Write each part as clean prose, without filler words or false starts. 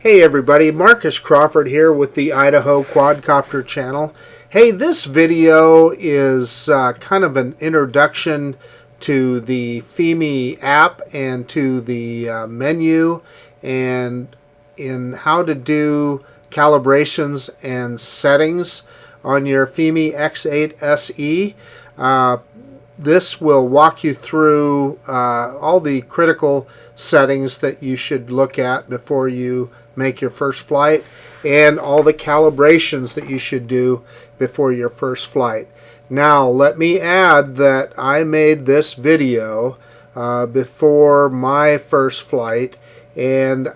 Hey everybody, Marcus Crawford here with the Idaho Quadcopter channel. Hey, this video is kind of an introduction to the Fimi app and to the menu and in how to do calibrations and settings on your Fimi X8 SE. This will walk you through all the critical settings that you should look at before you make your first flight, and all the calibrations that you should do before your first flight. Now, let me add that I made this video before my first flight, and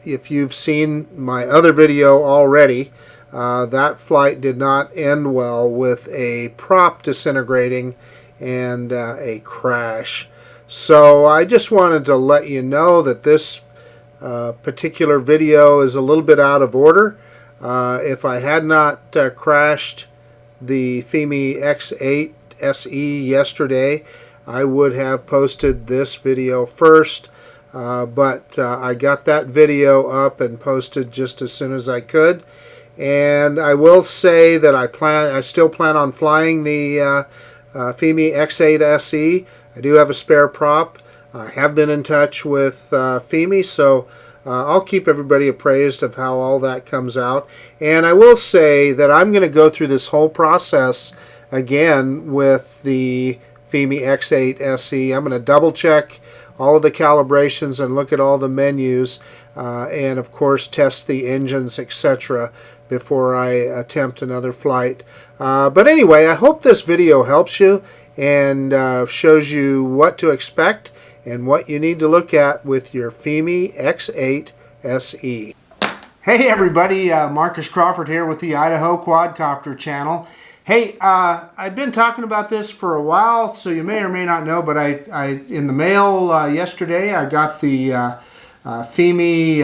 if you've seen my other video already, that flight did not end well with a prop disintegrating and a crash. So I just wanted to let you know that this particular video is a little bit out of order. If I had not crashed the Fimi X8 SE yesterday, I would have posted this video first, but I got that video up and posted just as soon as I could. And I will say that I still plan on flying the Fimi X8 SE. I do have a spare prop. I have been in touch with Fimi, so I'll keep everybody appraised of how all that comes out. And I will say that I'm going to go through this whole process again with the Fimi X8 SE. I'm going to double check all of the calibrations and look at all the menus and of course test the engines, etc. before I attempt another flight. But anyway, I hope this video helps you and shows you what to expect and what you need to look at with your Fimi X8 SE. Hey everybody, Marcus Crawford here with the Idaho Quadcopter channel. Hey, I've been talking about this for a while, so you may or may not know, but I in the mail yesterday I got the Fimi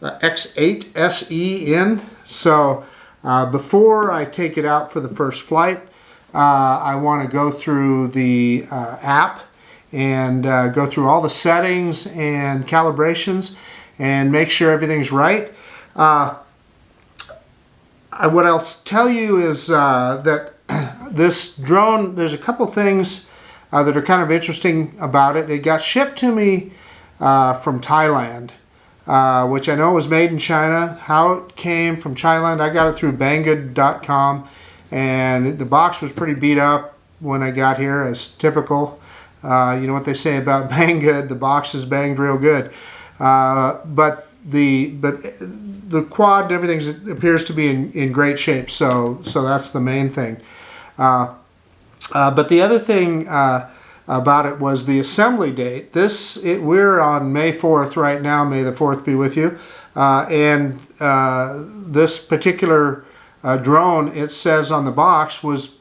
X8 SE in. So before I take it out for the first flight, I want to go through the app and go through all the settings and calibrations and make sure everything's right. What I'll tell you is that this drone, there's a couple things that are kind of interesting about it. It got shipped to me from Thailand, which I know was made in China. How it came from Thailand, I got it through Banggood.com, and the box was pretty beat up when I got here, as typical. You know what they say about Banggood, the box is banged real good. But the quad and everything appears to be in great shape, so that's the main thing. But the other thing about it was the assembly date. We're on May 4th right now. May the 4th be with you. And this particular drone, it says on the box, was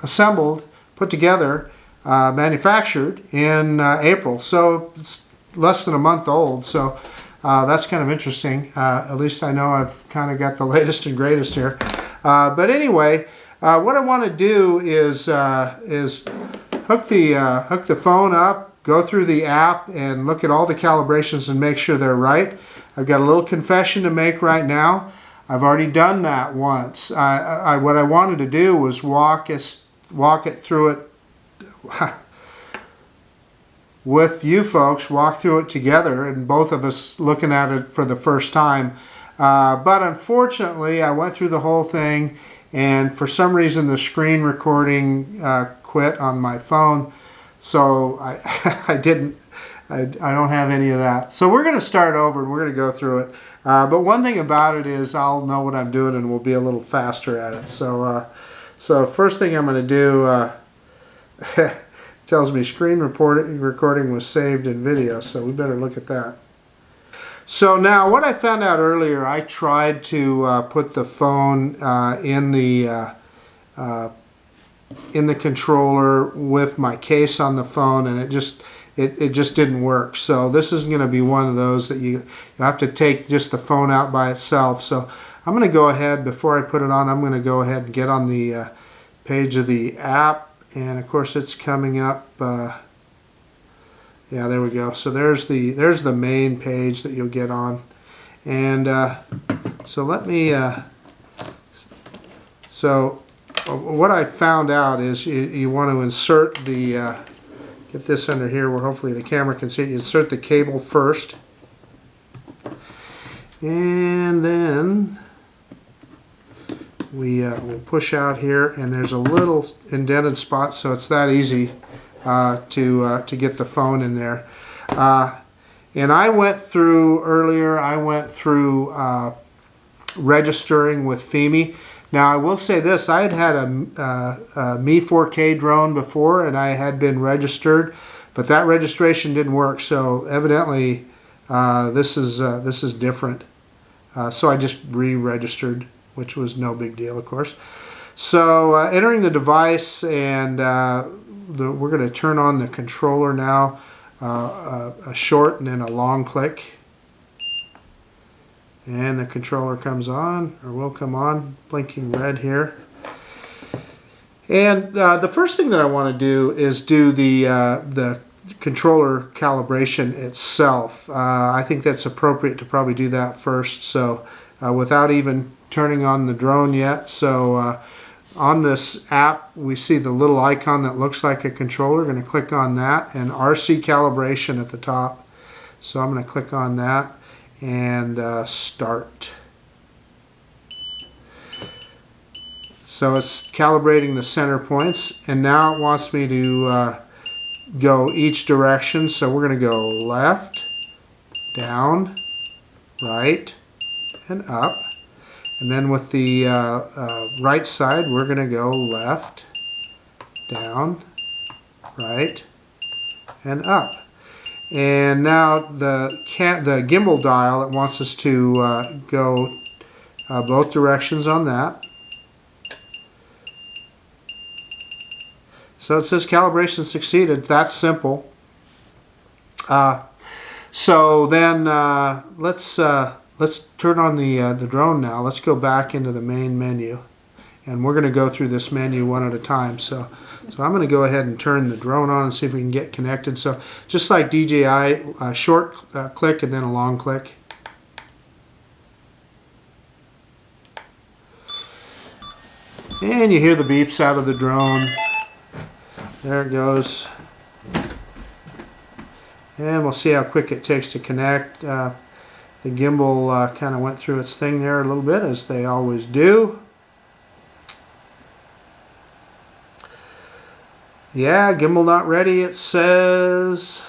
assembled, put together, manufactured in April. So it's less than a month old. So that's kind of interesting. At least I know I've kind of got the latest and greatest here. But anyway, what I want to do is hook the phone up, go through the app, and look at all the calibrations and make sure they're right. I've got a little confession to make right now. I've already done that once. What I wanted to do was walk it through it with you folks, walk through it together, and both of us looking at it for the first time. But unfortunately, I went through the whole thing, and for some reason the screen recording quit on my phone, so I don't have any of that. So we're going to start over and we're going to go through it. But one thing about it is I'll know what I'm doing and we'll be a little faster at it. So first thing I'm going to do, tells me screen recording was saved in video, so we better look at that. So now what I found out earlier, I tried to put the phone in the controller with my case on the phone, and it just didn't work. So this is going to be one of those that you have to take just the phone out by itself. So I'm going to go ahead, before I put it on, I'm going to go ahead and get on the page of the app, and of course it's coming up. Yeah, there we go. So there's the main page that you'll get on. And so let me, so what I found out is you want to insert the, get this under here where hopefully the camera can see it. You insert the cable first. And then we'll push out here, and there's a little indented spot, so it's that easy to get the phone in there. And I went through earlier, registering with Fimi. Now I will say this, I had a Mi 4K drone before, and I had been registered, but that registration didn't work, so evidently this is different. So I just re-registered, which was no big deal, of course. So entering the device, and we're going to turn on the controller now, a short and then a long click. And the controller comes on, or will come on, blinking red here. And the first thing that I want to do is do the controller calibration itself. I think that's appropriate to probably do that first, so without even turning on the drone yet. So on this app we see the little icon that looks like a controller. We're going to click on that, and RC calibration at the top. So I'm going to click on that and start. So it's calibrating the center points, and now it wants me to go each direction. So we're going to go left, down, right, and up. And then with the right side, we're going to go left, down, right, and up. And now the gimbal dial, it wants us to go both directions on that. So it says calibration succeeded. That's simple. So then let's turn on the drone now. Let's go back into the main menu, and we're going to go through this menu one at a time. So I'm going to go ahead and turn the drone on and see if we can get connected. So just like DJI, a short click and then a long click. And you hear the beeps out of the drone. There it goes. And we'll see how quick it takes to connect. The gimbal kind of went through its thing there a little bit, as they always do. Yeah, gimbal not ready, it says.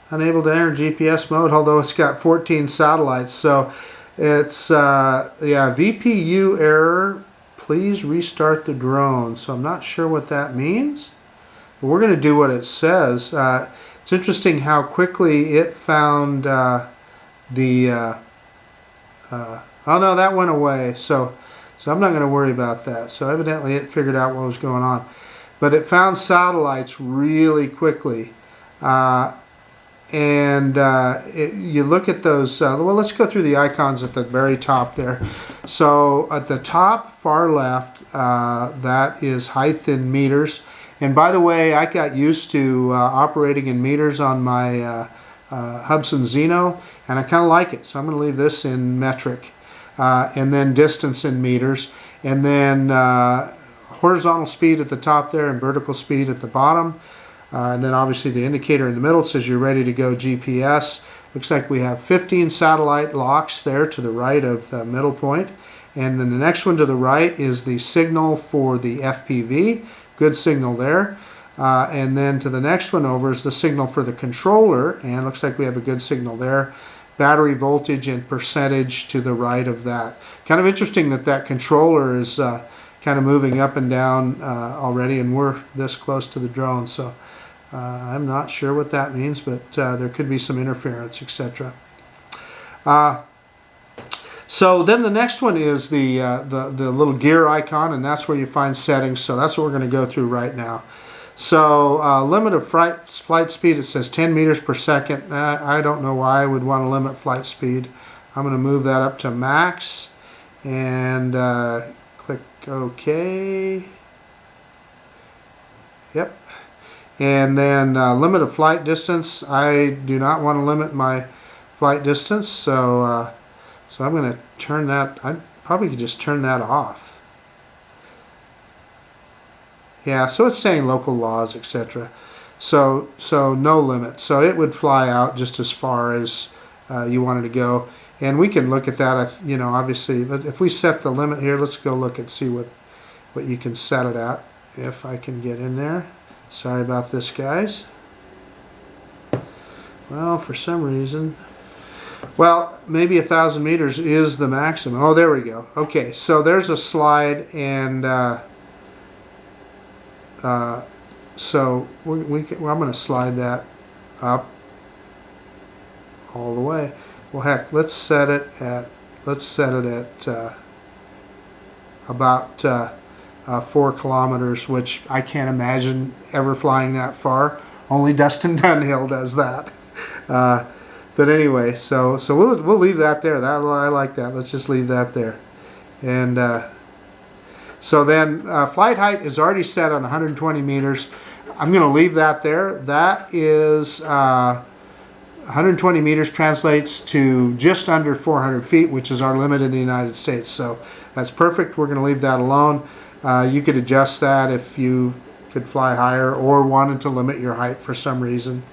Unable to enter GPS mode, although it's got 14 satellites. So it's, yeah, VPU error. Please restart the drone. So I'm not sure what that means, but we're going to do what it says. It's interesting how quickly it found oh no, that went away. So I'm not going to worry about that. So evidently it figured out what was going on. But it found satellites really quickly. You look at those, well, let's go through the icons at the very top there. So at the top, far left, that is height in meters. And by the way, I got used to operating in meters on my Hubsan Zeno, and I kind of like it. So I'm going to leave this in metric. And then distance in meters, and then horizontal speed at the top there and vertical speed at the bottom, and then obviously the indicator in the middle says you're ready to go GPS. Looks like we have 15 satellite locks there to the right of the middle point, and then the next one to the right is the signal for the FPV. Good signal there. And then to the next one over is the signal for the controller, and looks like we have a good signal there. Battery voltage and percentage to the right of that. Kind of interesting that that controller is kind of moving up and down already, and we're this close to the drone. So I'm not sure what that means, but there could be some interference, etc. So then the next one is the little gear icon, and that's where you find settings. So that's what we're going to go through right now. So limit of flight speed, it says 10 meters per second. I don't know why I would want to limit flight speed. I'm going to move that up to max and click OK. Yep. And then limit of flight distance. I do not want to limit my flight distance. So so I'm going to turn that. I probably could just turn that off. Yeah, so it's saying local laws, etc. So no limit. So it would fly out just as far as you wanted to go. And we can look at that. You know, obviously, if we set the limit here, let's go look and see what you can set it at. If I can get in there. Sorry about this, guys. Well, for some reason, well, maybe 1,000 meters is the maximum. Oh, there we go. Okay, so there's a slide, and so I'm going to slide that up all the way. Well, heck, let's set it at about 4 kilometers, which I can't imagine ever flying that far. Only Dustin Dunhill does that. But anyway, so we'll leave that there. I like that. Let's just leave that there. And so then flight height is already set on 120 meters. I'm going to leave that there. That is 120 meters translates to just under 400 feet, which is our limit in the United States. So that's perfect. We're going to leave that alone. You could adjust that if you could fly higher or wanted to limit your height for some reason.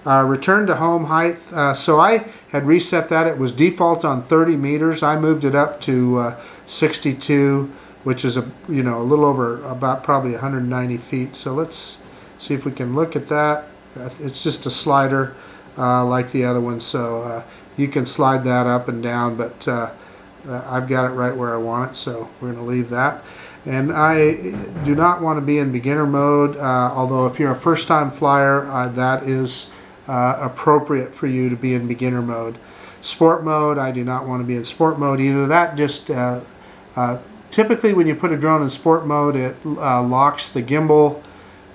Return to home height. So I had reset that. It was default on 30 meters. I moved it up to 62, which is a little over about probably 190 feet. So let's see if we can look at that. It's just a slider like the other one. So you can slide that up and down, but I've got it right where I want it. So we're going to leave that. And I do not want to be in beginner mode, although if you're a first-time flyer, that is appropriate for you to be in beginner mode. Sport mode, I do not want to be in sport mode either. That just typically when you put a drone in sport mode, it locks the gimbal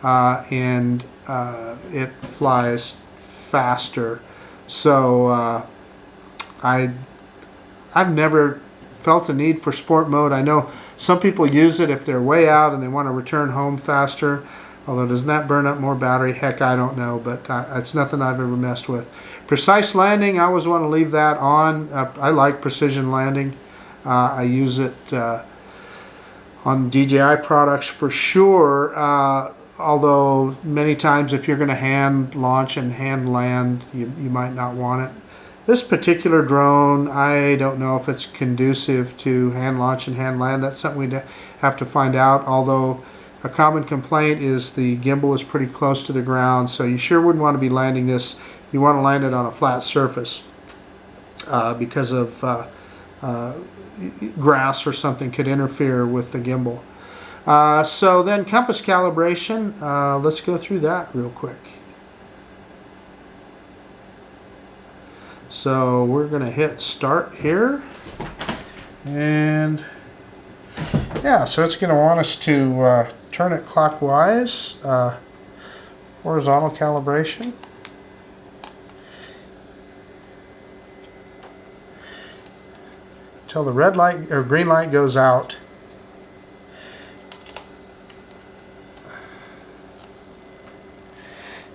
and it flies faster. So I've never felt a need for sport mode. I know some people use it if they're way out and they want to return home faster. Although, doesn't that burn up more battery? Heck, I don't know, but it's nothing I've ever messed with. Precise landing, I always want to leave that on. I like precision landing. I use it on DJI products for sure. Although many times if you're going to hand launch and hand land, you might not want it. This particular drone, I don't know if it's conducive to hand launch and hand land. That's something we'd have to find out, although a common complaint is the gimbal is pretty close to the ground, so you sure wouldn't want to be landing this. You want to land it on a flat surface because of grass or something could interfere with the gimbal. So then compass calibration, let's go through that real quick. So we're going to hit start here, and yeah, so it's going to want us to turn it clockwise, horizontal calibration. Till the red light or green light goes out.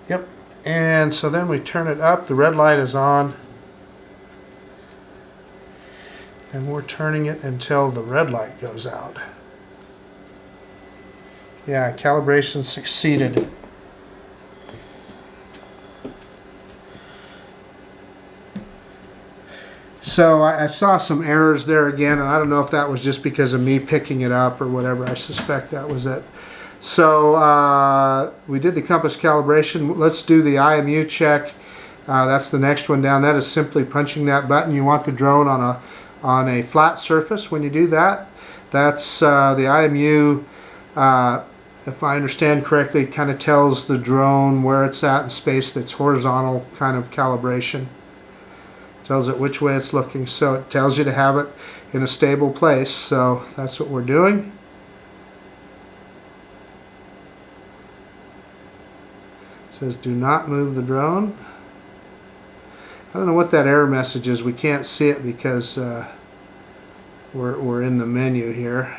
Yep, and so then we turn it up, the red light is on. And we're turning it until the red light goes out. Yeah, calibration succeeded. So I saw some errors there again, and I don't know if that was just because of me picking it up or whatever. I suspect that was it. So we did the compass calibration. Let's do the Imu check. That's the next one down. That is simply punching that button. You want the drone on a flat surface when you do that. That's the Imu, if I understand correctly, it kind of tells the drone where it's at in space. That's horizontal kind of calibration. Tells it which way it's looking, so it tells you to have it in a stable place. So that's what we're doing. It says do not move the drone. I don't know what that error message is. We can't see it because we're in the menu here.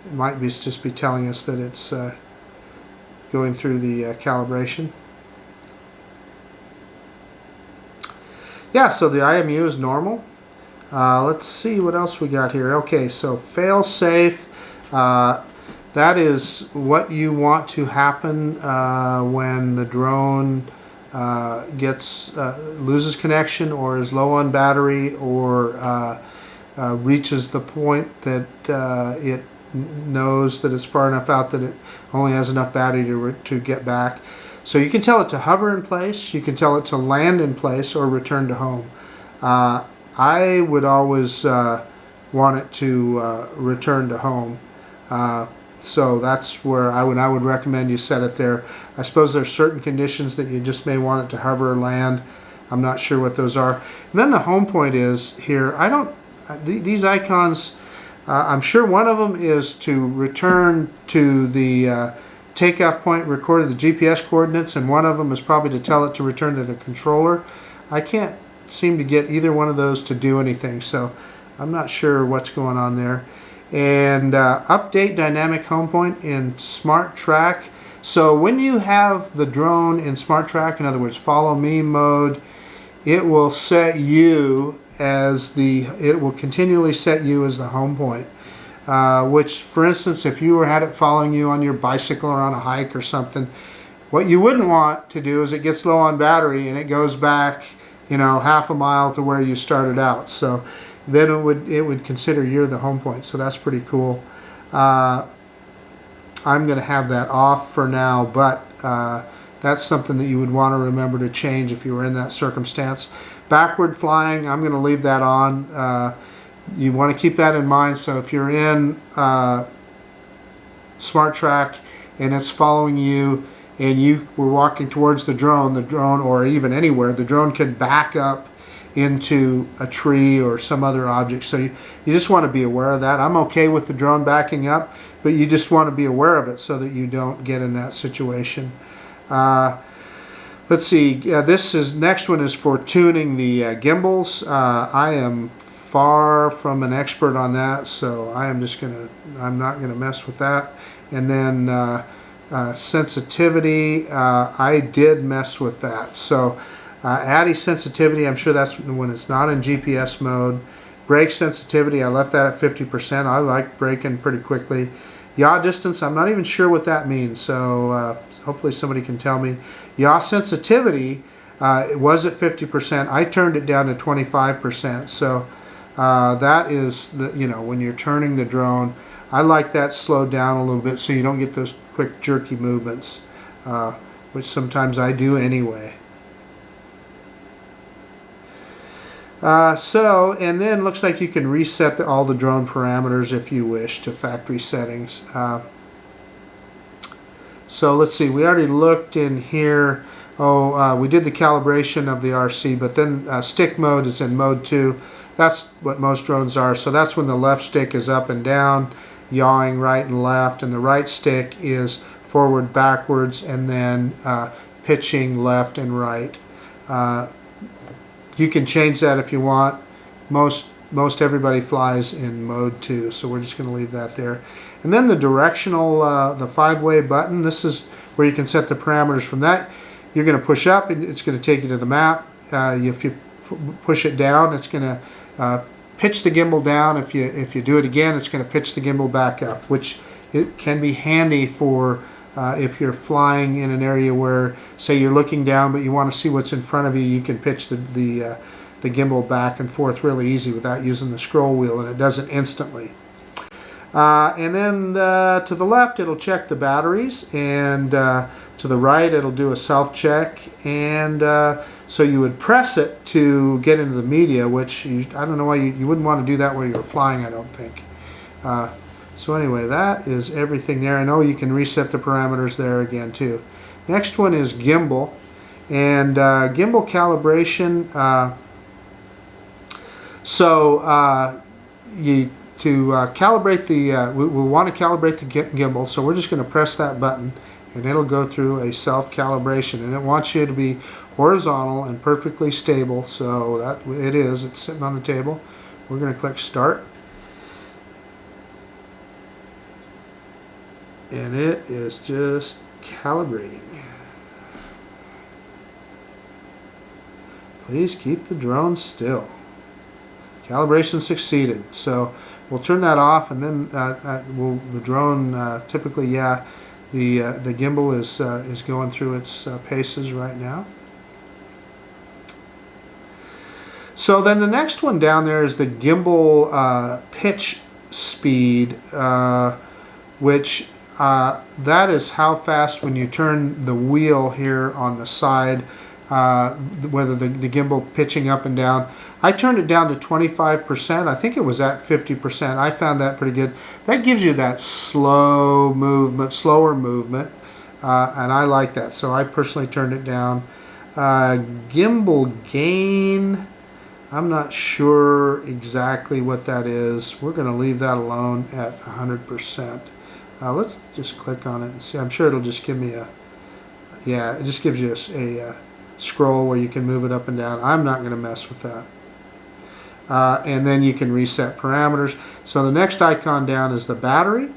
It might just be telling us that it's going through the calibration. yeah, so the IMU is normal. Let's see what else we got here. Okay, so Failsafe. That is what you want to happen when the drone loses connection or is low on battery or reaches the point that it knows that it's far enough out that it only has enough battery to get back. So you can tell it to hover in place, you can tell it to land in place or return to home. I would always want it to return to home. So that's where I would recommend you set it there. I suppose there's certain conditions that you just may want it to hover or land. I'm not sure what those are. And then the home point is here. These icons, I'm sure one of them is to return to the takeoff point recorded the GPS coordinates, and one of them is probably to tell it to return to the controller. I can't seem to get either one of those to do anything, so I'm not sure what's going on there. And update dynamic home point in Smart Track. So when you have the drone in Smart Track, in other words, follow me mode, it will set you as it will continually set you as the home point. Which, for instance, if you had it following you on your bicycle or on a hike or something, what you wouldn't want to do is it gets low on battery and it goes back, you know, half a mile to where you started out. So then it would consider you're the home point. So that's pretty cool. I'm going to have that off for now, but that's something that you would want to remember to change if you were in that circumstance. Backward flying, I'm going to leave that on. You want to keep that in mind. So if you're in Smart Track and it's following you and you were walking towards the drone, or even anywhere, the drone could back up into a tree or some other object. So you just want to be aware of that. I'm okay with the drone backing up, but you just want to be aware of it so that you don't get in that situation. Let's see, next one is for tuning the gimbals. I am far from an expert on that, so I'm not gonna mess with that. And then sensitivity, I did mess with that. So ADI sensitivity, I'm sure that's when it's not in GPS mode. Brake sensitivity, I left that at 50%. I like braking pretty quickly. Yaw distance, I'm not even sure what that means, so hopefully somebody can tell me. Yaw sensitivity, it was at 50%. I turned it down to 25%. So that is, when you're turning the drone, I like that slowed down a little bit so you don't get those quick jerky movements, which sometimes I do anyway. And then looks like you can reset all the drone parameters if you wish to factory settings. So let's see, we already looked in here. We did the calibration of the RC, but then stick mode is in mode 2. That's what most drones are. So that's when the left stick is up and down, yawing right and left, and the right stick is forward, backwards, and then pitching left and right. You can change that if you want. Most everybody flies in mode 2, so we're just going to leave that there. And then the directional, the 5-way button, this is where you can set the parameters from that. You're going to push up and it's going to take you to the map. If you push it down, it's going to pitch the gimbal down. If you do it again, it's going to pitch the gimbal back up, which it can be handy for if you're flying in an area where, say, you're looking down but you want to see what's in front of you. You can pitch the gimbal back and forth really easy without using the scroll wheel, and it does it instantly. And then to the left it'll check the batteries, and to the right it'll do a self-check, and so you would press it to get into the media, which I don't know why you wouldn't want to do that while you're flying, I don't think. So anyway, that is everything there. I know you can reset the parameters there again too. Next one is gimbal, and gimbal calibration. To calibrate we'll want to calibrate the gimbal, so we're just going to press that button and it'll go through a self-calibration, and it wants you to be horizontal and perfectly stable, so that it's sitting on the table. We're going to click start, and it is just calibrating. Please keep the drone still. Calibration succeeded. So we'll turn that off, and then the drone typically, yeah, the gimbal is going through its paces right now. So then the next one down there is the gimbal pitch speed, which that is how fast when you turn the wheel here on the side, whether the gimbal pitching up and down. I turned it down to 25%. I think it was at 50%. I found that pretty good. That gives you that slower movement, and I like that. So I personally turned it down. Gimbal Gain, I'm not sure exactly what that is. We're going to leave that alone at 100%. Let's just click on it and see. I'm sure it'll just give me yeah, it just gives you a scroll where you can move it up and down. I'm not going to mess with that. And then you can reset parameters. So the next icon down is the battery,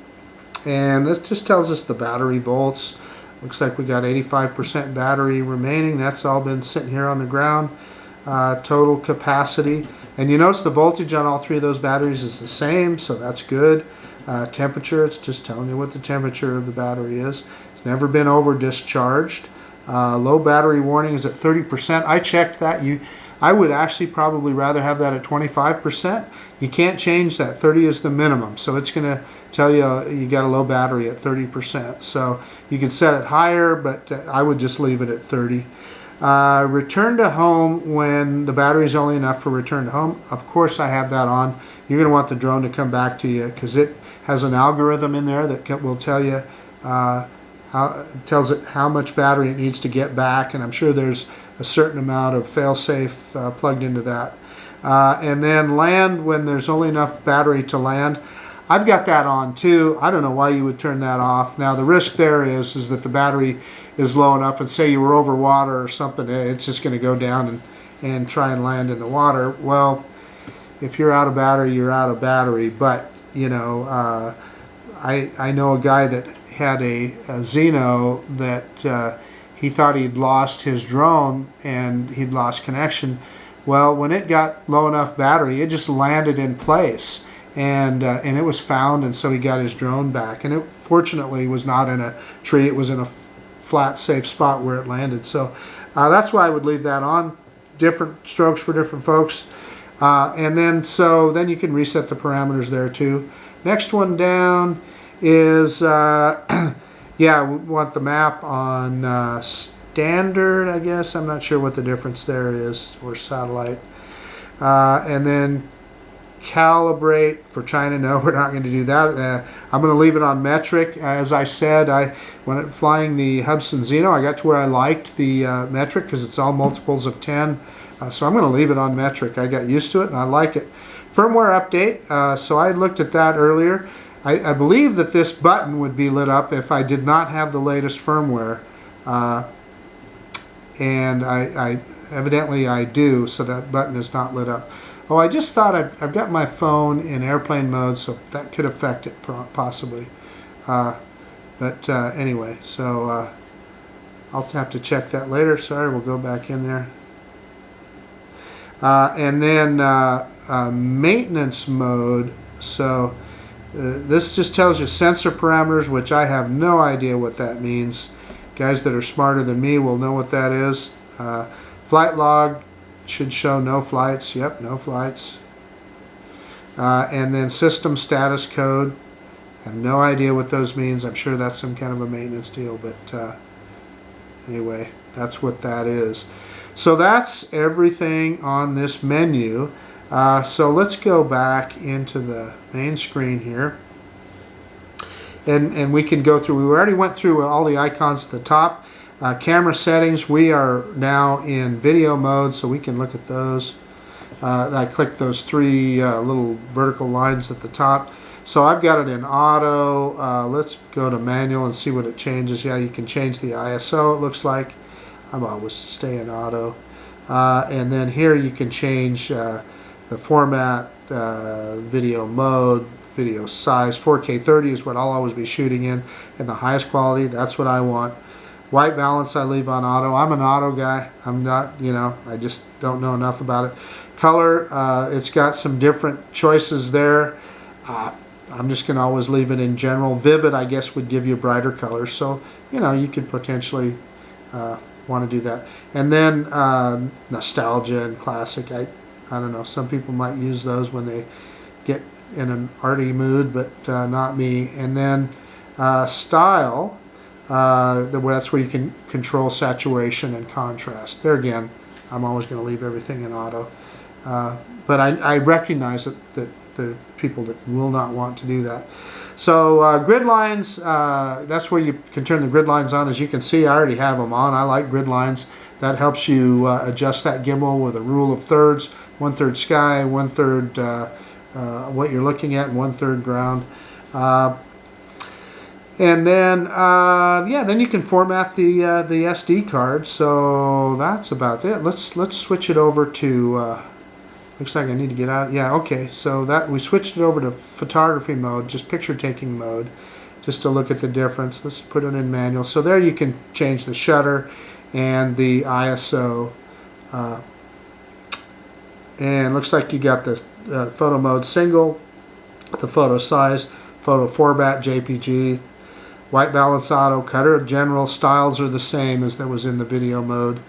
and this just tells us the battery volts. Looks like we got 85% battery remaining. That's all been sitting here on the ground. Total capacity, and you notice the voltage on all three of those batteries is the same, so that's good. Temperature, it's just telling you what the temperature of the battery is. It's never been over discharged. Low battery warning is at 30%. I checked that. I would actually probably rather have that at 25%. You can't change that. 30 is the minimum, so it's going to tell you you got a low battery at 30%. So you can set it higher, but I would just leave it at 30. Return to home when the battery is only enough for return to home. Of course I have that on. You're going to want the drone to come back to you because it has an algorithm in there that will tell you tells it how much battery it needs to get back, and I'm sure there's a certain amount of Failsafe plugged into that. And then land when there's only enough battery to land. I've got that on too. I don't know why you would turn that off. Now the risk there is that the battery is low enough, and say you were over water or something, it's just going to go down and try and land in the water. Well, if you're out of battery, you're out of battery. But you know, I know a guy that had a Xeno that he thought he'd lost his drone and he'd lost connection. Well, when it got low enough battery, it just landed in place, and it was found, and so he got his drone back. And it fortunately was not in a tree; it was in a flat, safe spot where it landed. So that's why I would leave that on. Different strokes for different folks, and then you can reset the parameters there too. Next one down is yeah, we want the map on standard, I guess. I'm not sure what the difference there is, or satellite. And then calibrate for China. No, we're not going to do that. I'm going to leave it on metric. As I said, when flying the Hubsan Xeno, I got to where I liked the metric because it's all multiples of 10. So I'm going to leave it on metric. I got used to it and I like it. Firmware update. So I looked at that earlier. I believe that this button would be lit up if I did not have the latest firmware, and I evidently I do, so that button is not lit up. Oh, I just thought I've got my phone in airplane mode, so that could affect it possibly. But anyway, so I'll have to check that later. Sorry, we'll go back in there. And then maintenance mode. So this just tells you sensor parameters, which I have no idea what that means. Guys that are smarter than me will know what that is. Flight log should show no flights. Yep, no flights. And then system status code. I have no idea what those means. I'm sure that's some kind of a maintenance deal, but anyway, that's what that is. So that's everything on this menu. So let's go back into the main screen here, and we can go through. We already went through all the icons at the top. Camera settings, we are now in video mode, so we can look at those. I clicked those three little vertical lines at the top. So I've got it in auto. Let's go to manual and see what it changes. Yeah, you can change the ISO, it looks like. I'm always stay in auto. And then here you can change the format, video mode, video size. 4K 30 is what I'll always be shooting in the highest quality. That's what I want. White balance I leave on auto. I'm an auto guy. I'm not, you know, I just don't know enough about it. Color, it's got some different choices there. I'm just going to always leave it in general. Vivid, I guess, would give you brighter colors. So, you know, you could potentially want to do that. And then nostalgia and classic. I don't know. Some people might use those when they get in an arty mood, but not me. And then style. That's where you can control saturation and contrast. There again, I'm always going to leave everything in auto. But I recognize that there are people that will not want to do that. So grid lines, that's where you can turn the grid lines on. As you can see, I already have them on. I like grid lines. That helps you adjust that gimbal with a rule of thirds. 1/3 sky, 1/3 what you're looking at, and 1/3 ground. And then, yeah, then you can format the SD card. So that's about it. Let's switch it over to. Looks like I need to get out. Yeah, okay. So that we switched it over to photography mode, just picture taking mode, just to look at the difference. Let's put it in manual. So there you can change the shutter and the ISO. And looks like you got the photo mode single, the photo size, photo format, JPG. White balance auto, cutter general, styles are the same as that was in the video mode.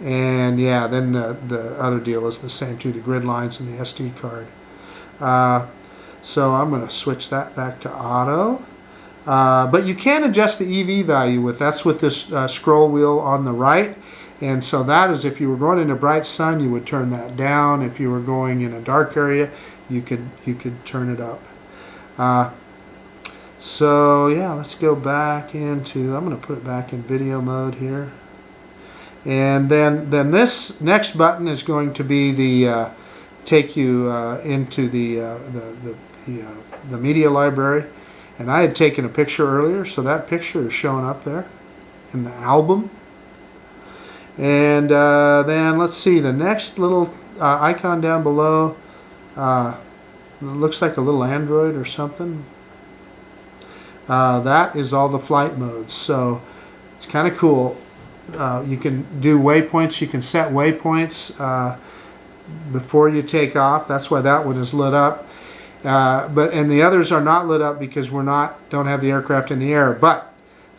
And yeah, then the other deal is the same too, the grid lines and the SD card. So I'm going to switch that back to auto. But you can adjust the EV value that's with this scroll wheel on the right. And so that is, if you were going in a bright sun, you would turn that down. If you were going in a dark area, you could turn it up. So yeah, let's go back into, I'm going to put it back in video mode here. And then this next button is going to be the take you into the media library. And I had taken a picture earlier, so that picture is showing up there in the album. And then let's see, the next little icon down below looks like a little Android or something. That is all the flight modes, so it's kind of cool. You can do waypoints. You can set waypoints before you take off. That's why that one is lit up. And the others are not lit up because don't have the aircraft in the air. But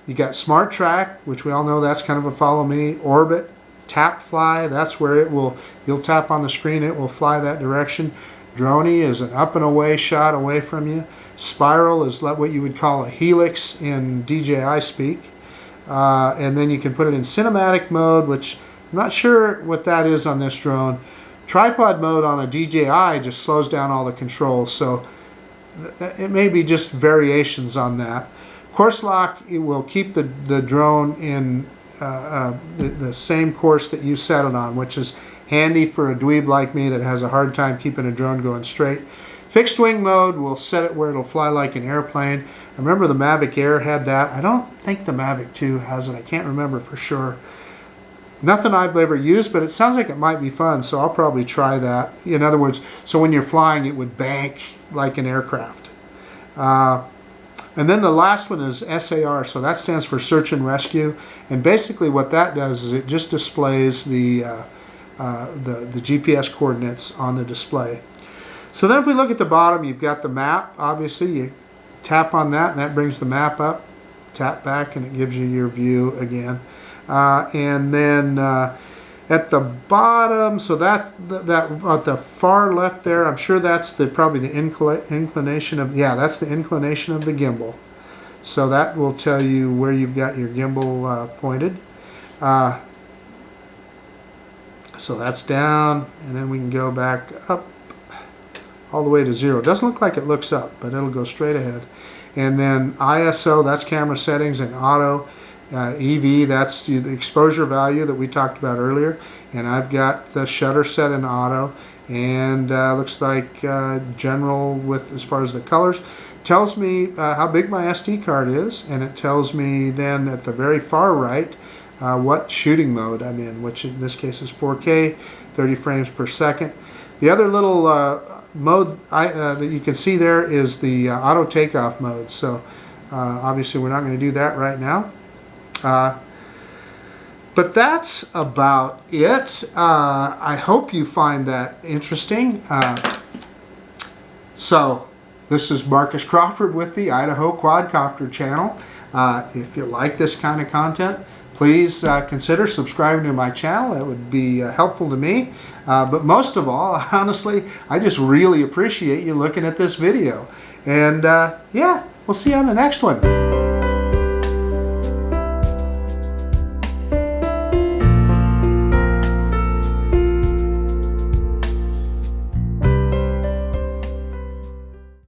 you got Smart Track, which we all know that's kind of a follow me. Orbit, Tap Fly. That's where you'll tap on the screen. It will fly that direction. Droney is an up and away shot away from you. Spiral is what you would call a helix in DJI speak. And then you can put it in cinematic mode, which I'm not sure what that is on this drone. Tripod mode on a DJI just slows down all the controls, so it may be just variations on that. Course lock, it will keep the drone in the same course that you set it on, which is handy for a dweeb like me that has a hard time keeping a drone going straight. Fixed wing mode will set it where it'll fly like an airplane. I remember the Mavic Air had that. I don't think the Mavic 2 has it. I can't remember for sure. Nothing I've ever used, but it sounds like it might be fun, so I'll probably try that. In other words, so when you're flying, it would bank like an aircraft. And then the last one is SAR, so that stands for Search and Rescue. And basically what that does is it just displays the GPS coordinates on the display. So then if we look at the bottom, you've got the map. Obviously, you tap on that, and that brings the map up. Tap back, and it gives you your view again. And then at the bottom, so that at the far left there, I'm sure that's probably the inclination of, yeah, that's the inclination of the gimbal. So that will tell you where you've got your gimbal pointed. So that's down, and then we can go back up all the way to 0. It doesn't look like it looks up, but it'll go straight ahead. And then ISO, that's camera settings, and auto. EV, that's the exposure value that we talked about earlier. And I've got the shutter set in auto, and looks like general with as far as the colors. Tells me how big my SD card is, and it tells me then at the very far right what shooting mode I'm in, which in this case is 4K, 30 frames per second. The other little mode that you can see there is the auto takeoff mode. So obviously we're not going to do that right now. But that's about it. I hope you find that interesting. So this is Marcus Crawford with the Idaho Quadcopter channel. If you like this kind of content, please consider subscribing to my channel. That would be helpful to me. But most of all, honestly, I just really appreciate you looking at this video. And yeah, we'll see you on the next one.